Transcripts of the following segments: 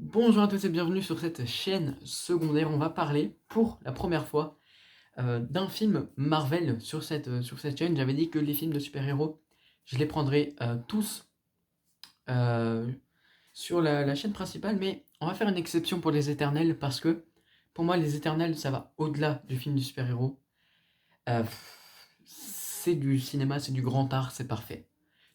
Bonjour à tous et bienvenue sur cette chaîne secondaire. On va parler pour la première fois d'un film Marvel sur cette chaîne. J'avais dit que les films de super-héros, je les prendrais tous euh, sur la chaîne principale, mais on va faire une exception pour les Éternels parce que pour moi, les Éternels, ça va au-delà du film du super-héros. Euh, c'est du cinéma, c'est du grand art, c'est parfait.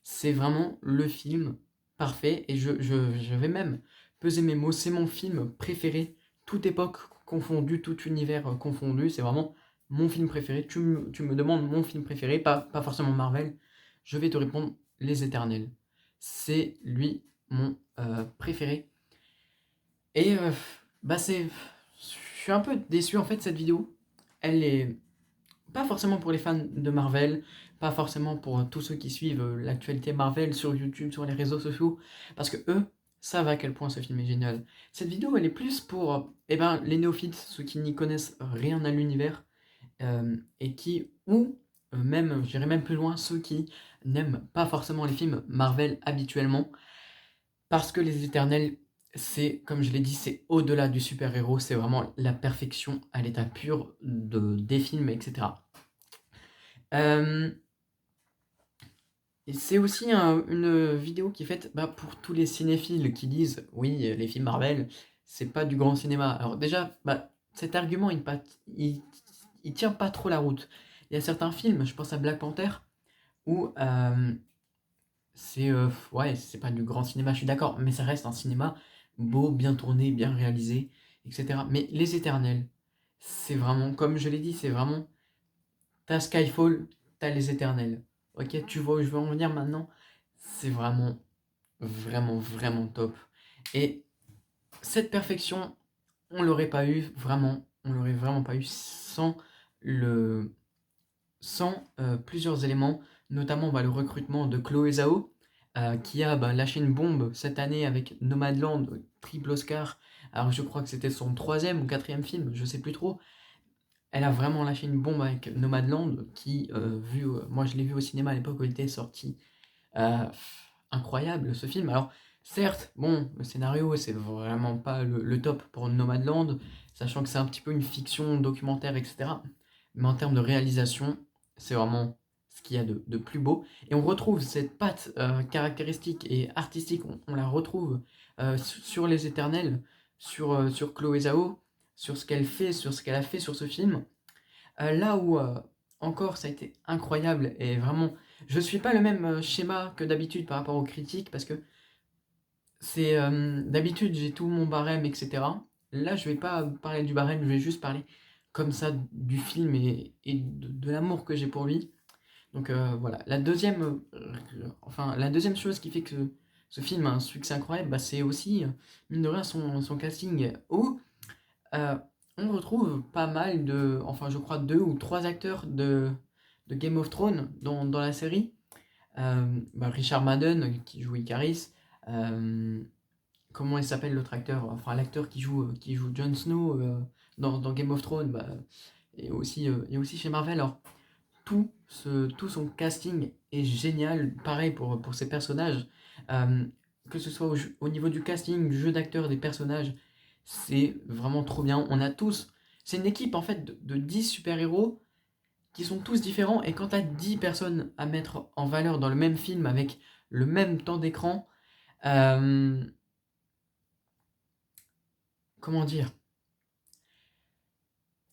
C'est vraiment le film parfait et je vais même peser mes mots. C'est mon film préféré, toute époque confondue, tout univers confondu. C'est vraiment mon film préféré. Tu me demandes mon film préféré, pas forcément Marvel. Je vais te répondre Les Éternels. C'est lui mon préféré. Et bah c'est... Je suis un peu déçu en fait cette vidéo. Elle est pas forcément pour les fans de Marvel, pas forcément pour tous ceux qui suivent l'actualité Marvel sur YouTube, sur les réseaux sociaux, parce que eux savent à quel point ce film est génial. Cette vidéo, elle est plus pour les néophytes, ceux qui n'y connaissent rien à l'univers, et qui, ou même, j'irais même plus loin, ceux qui n'aiment pas forcément les films Marvel habituellement, parce que Les Éternels, c'est, comme je l'ai dit, c'est au-delà du super-héros, c'est vraiment la perfection à l'état pur des films, etc. Euh, et c'est aussi une vidéo qui est faite pour tous les cinéphiles qui disent oui, les films Marvel, c'est pas du grand cinéma. Alors déjà, cet argument, il tient pas trop la route. Il y a certains films, je pense à Black Panther, où ouais, c'est pas du grand cinéma, je suis d'accord, mais ça reste un cinéma beau, bien tourné, bien réalisé, etc. Mais Les Éternels, c'est vraiment, comme je l'ai dit, c'est vraiment, t'as Skyfall, t'as Les Éternels. Ok, tu vois où je veux en venir maintenant? C'est vraiment, vraiment, vraiment top. Et cette perfection, on l'aurait pas eu, vraiment, on l'aurait vraiment pas eu le, sans plusieurs éléments, notamment le recrutement de Chloé Zhao, qui a lâché une bombe cette année avec Nomadland, triple Oscar. Alors je crois que c'était son troisième ou quatrième film, je sais plus trop. Elle a vraiment lâché une bombe avec Nomadland, qui, moi je l'ai vu au cinéma à l'époque où il était sorti. Euh, Incroyable ce film. Alors, certes, bon, le scénario, c'est vraiment pas le top pour Nomadland, sachant que c'est un petit peu une fiction documentaire, etc. Mais en termes de réalisation, c'est vraiment ce qu'il y a de plus beau. Et on retrouve cette patte caractéristique et artistique, on la retrouve sur Les Éternels, sur Chloé Zhao, sur ce qu'elle fait, sur ce qu'elle a fait sur ce film. Là où encore ça a été incroyable et vraiment, je suis pas le même schéma que d'habitude par rapport aux critiques parce que c'est d'habitude j'ai tout mon barème, etc. Là je vais pas parler du barème, je vais juste parler comme ça du film et de l'amour que j'ai pour lui. Donc voilà, la deuxième chose qui fait que ce film a un succès incroyable, c'est aussi mine de rien son casting où euh, on retrouve pas mal enfin je crois deux ou trois acteurs de Game of Thrones dans la série. Richard Madden qui joue Icaris. Euh, Comment il s'appelle l'autre acteur? Enfin l'acteur qui joue Jon Snow dans Game of Thrones, et aussi chez Marvel. Alors tout son casting est génial. Pareil pour ses personnages. Euh, que ce soit au niveau du casting, du jeu d'acteur, des personnages, c'est vraiment trop bien. On a tous. C'est une équipe en fait de 10 super-héros qui sont tous différents. Et quand tu as 10 personnes à mettre en valeur dans le même film avec le même temps d'écran, euh, comment dire?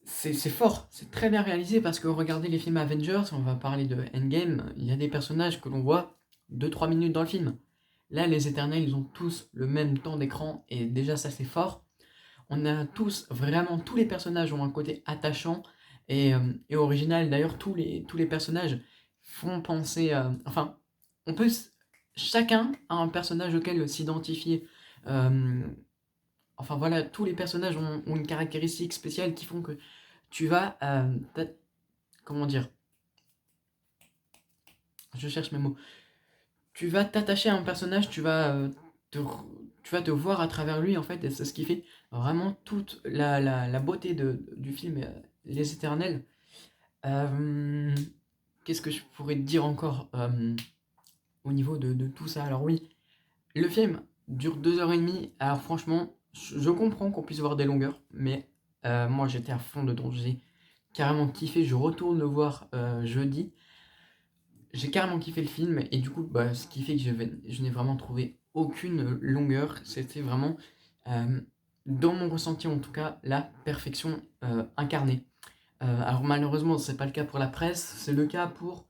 C'est fort, c'est très bien réalisé parce que regardez les films Avengers, on va parler de Endgame, il y a des personnages que l'on voit 2 3 minutes dans le film. Là, les Éternels, ils ont tous le même temps d'écran et déjà ça c'est fort. On a tous, vraiment, tous les personnages ont un côté attachant et original. D'ailleurs, tous les personnages font penser. Enfin, on peut. Chacun a un personnage auquel s'identifier. Euh, enfin voilà, tous les personnages ont une caractéristique spéciale qui font que tu vas. Comment dire? Je cherche mes mots. Tu vas t'attacher à un personnage, te, tu vas te voir à travers lui en fait, et c'est ce qui fait vraiment toute la beauté du film Les Éternels. Euh, Qu'est-ce que je pourrais te dire encore au niveau de tout ça? Alors oui, le film dure 2h30, alors franchement, je comprends qu'on puisse voir des longueurs, mais moi j'étais à fond dedans, j'ai carrément kiffé, je retourne le voir jeudi. J'ai carrément kiffé le film et du coup, bah, ce qui fait que je n'ai vraiment trouvé aucune longueur. C'était vraiment, euh, dans mon ressenti en tout cas, la perfection incarnée. Alors malheureusement, c'est pas le cas pour la presse, c'est le cas pour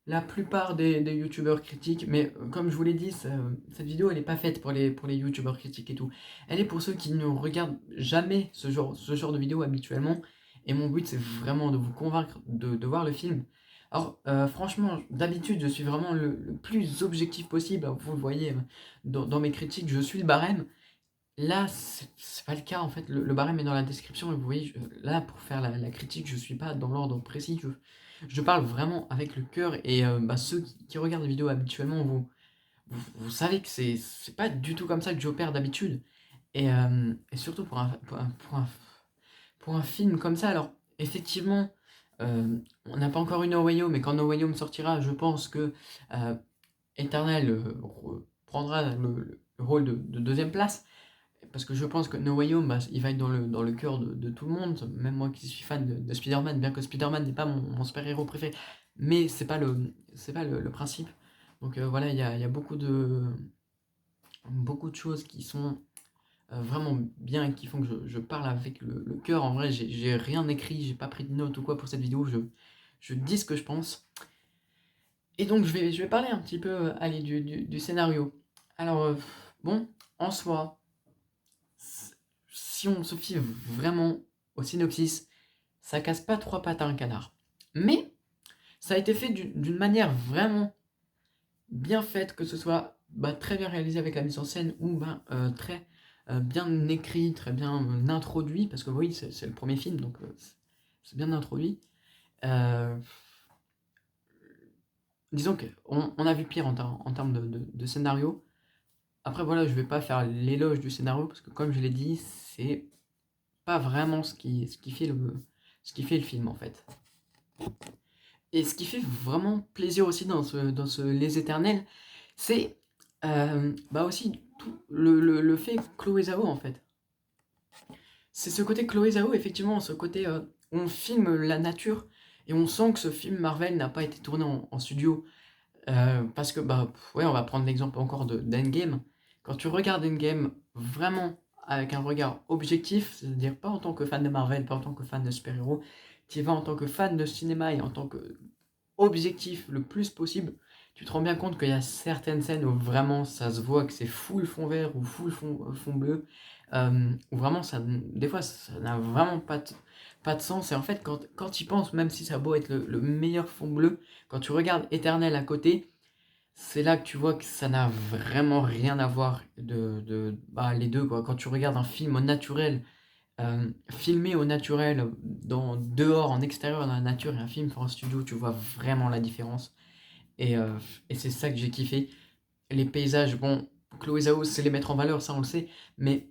la plupart des youtubeurs critiques, mais comme je vous l'ai dit, cette vidéo elle n'est pas faite pour les youtubeurs critiques et tout. Elle est pour ceux qui ne regardent jamais ce genre de vidéo habituellement. Et mon but c'est vraiment de vous convaincre de voir le film. Alors franchement, d'habitude je suis vraiment le plus objectif possible. Vous le voyez dans mes critiques, je suis le barème. Là, c'est pas le cas en fait. Le barème est dans la description et vous voyez, là pour faire la critique, je suis pas dans l'ordre précis. Je parle vraiment avec le cœur et bah, ceux qui regardent les vidéos habituellement, vous savez que c'est pas du tout comme ça que j'opère d'habitude. Et surtout pour un film comme ça, alors effectivement, on n'a pas encore eu No Way Home, mais quand No Way Home sortira, je pense que euh, Eternal prendra le rôle de deuxième place. Parce que je pense que No Way Home, bah, il va être dans le cœur de tout le monde, même moi qui suis fan de Spider-Man, bien que Spider-Man n'est pas mon super-héros préféré, mais c'est pas le principe. Donc voilà, il y a beaucoup de choses qui sont vraiment bien et qui font que je parle avec le cœur. En vrai, j'ai rien écrit, j'ai pas pris de notes ou quoi pour cette vidéo, je dis ce que je pense. Et donc je vais parler un petit peu allez, du scénario. Alors, bon, en soi, si on se fie vraiment au synopsis, ça casse pas trois pattes à un canard. Mais ça a été fait d'une manière vraiment bien faite, que ce soit bah, très bien réalisé avec la mise en scène ou bah, très bien écrit, très bien introduit, parce que oui, c'est le premier film, donc c'est bien introduit. Euh, Disons qu'on a vu pire en termes de scénario. Après voilà, je vais pas faire l'éloge du scénario, parce que comme je l'ai dit, c'est pas vraiment ce qui fait le film en fait. Et ce qui fait vraiment plaisir aussi dans ce Les Éternels, c'est bah aussi tout le fait Chloé Zhao en fait. C'est ce côté Chloé Zhao, effectivement, ce côté où on filme la nature et on sent que ce film Marvel n'a pas été tourné en studio. Parce que, bah, ouais, on va prendre l'exemple encore d'Endgame. Quand tu regardes Endgame vraiment avec un regard objectif, c'est-à-dire pas en tant que fan de Marvel, pas en tant que fan de super-héros, tu y vas en tant que fan de cinéma et en tant que objectif le plus possible, tu te rends bien compte qu'il y a certaines scènes où vraiment ça se voit que c'est full fond vert ou full fond bleu, où vraiment des fois ça n'a vraiment pas de sens. Et en fait, quand tu y penses, même si ça a beau être le meilleur fond bleu, quand tu regardes Éternel à côté, c'est là que tu vois que ça n'a vraiment rien à voir bah, les deux, quoi. Quand tu regardes un film au naturel, filmé au naturel, dehors, en extérieur, dans la nature, et un film fait en studio, tu vois vraiment la différence. Et, euh, et c'est ça que j'ai kiffé. Les paysages, bon, Chloé Zhao, c'est les mettre en valeur, ça on le sait, mais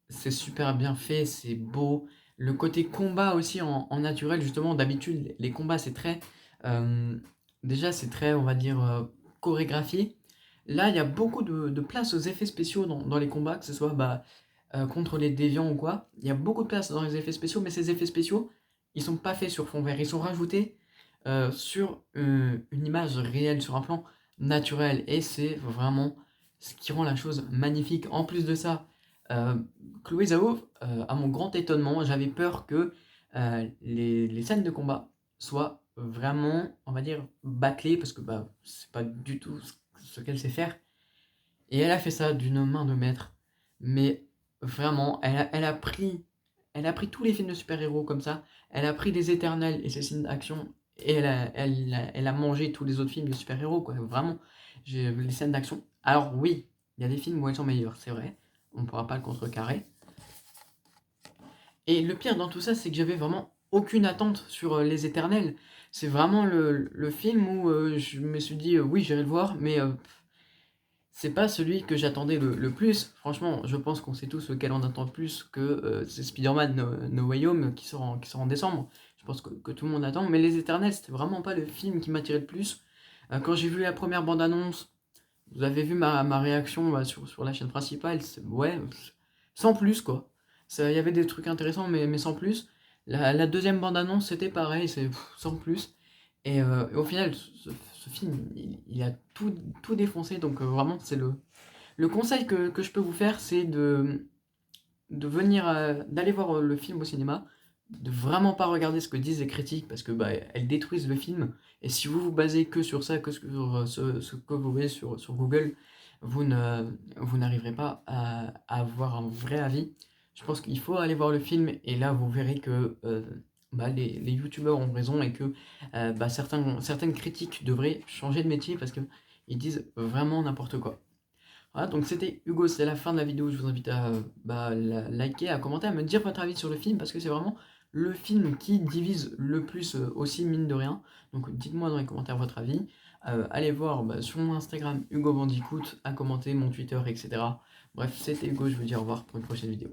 c'est super bien fait, c'est beau. Le côté combat aussi en naturel, justement, d'habitude, les combats, c'est très. euh, Déjà, c'est très, on va dire, chorégraphié. Là, il y a beaucoup de place aux effets spéciaux dans les combats, que ce soit bah, contre les déviants ou quoi. Il y a beaucoup de place dans les effets spéciaux, mais ces effets spéciaux, ils sont pas faits sur fond vert. Ils sont rajoutés sur une image réelle, sur un plan naturel. Et c'est vraiment ce qui rend la chose magnifique. En plus de ça, euh, Chloé Zhao, à mon grand étonnement, j'avais peur que les scènes de combat soient vraiment, on va dire, bâclées, parce que bah, c'est pas du tout ce qu'elle sait faire. Et elle a fait ça d'une main de maître. Mais vraiment, elle a pris tous les films de super-héros comme ça. Elle a pris les Éternels et ses scènes d'action. Et elle a mangé tous les autres films de super-héros, quoi. Vraiment, j'ai les scènes d'action. Alors oui, il y a des films où elles sont meilleures, c'est vrai. On ne pourra pas le contrecarrer. Et le pire dans tout ça, c'est que j'avais vraiment aucune attente sur Les Éternels. C'est vraiment le film où je me suis dit, oui, j'irai le voir, mais c'est pas celui que j'attendais le plus. Franchement, je pense qu'on sait tous lequel on attend le plus, que c'est Spider-Man No Way Home qui sort en décembre. Je pense que tout le monde attend. Mais Les Éternels, c'était vraiment pas le film qui m'attirait le plus. Quand j'ai vu la première bande-annonce, vous avez vu ma réaction bah, sur la chaîne principale. Ouais, sans plus quoi. Il y avait des trucs intéressants, mais sans plus. La deuxième bande-annonce, c'était pareil, c'est sans plus. Et au final, ce film, il a tout défoncé, donc vraiment, c'est le conseil que je peux vous faire, c'est de venir, d'aller voir le film au cinéma, de vraiment pas regarder ce que disent les critiques, parce que bah, elles détruisent le film, et si vous vous basez que sur ça, que sur ce que vous voyez sur Google, vous n'arriverez pas à avoir un vrai avis. Je pense qu'il faut aller voir le film, et là vous verrez que bah, les youtubeurs ont raison, et que bah, certaines critiques devraient changer de métier, parce qu'ils disent vraiment n'importe quoi. Voilà, donc c'était Hugo, c'est la fin de la vidéo. Je vous invite à bah, liker, à commenter, à me dire votre avis sur le film, parce que c'est vraiment le film qui divise le plus aussi, mine de rien. Donc dites-moi dans les commentaires votre avis. Allez voir bah, sur mon Instagram Hugo Bandicoot, à commenter mon Twitter, etc. Bref, c'était Hugo, je vous dis au revoir pour une prochaine vidéo.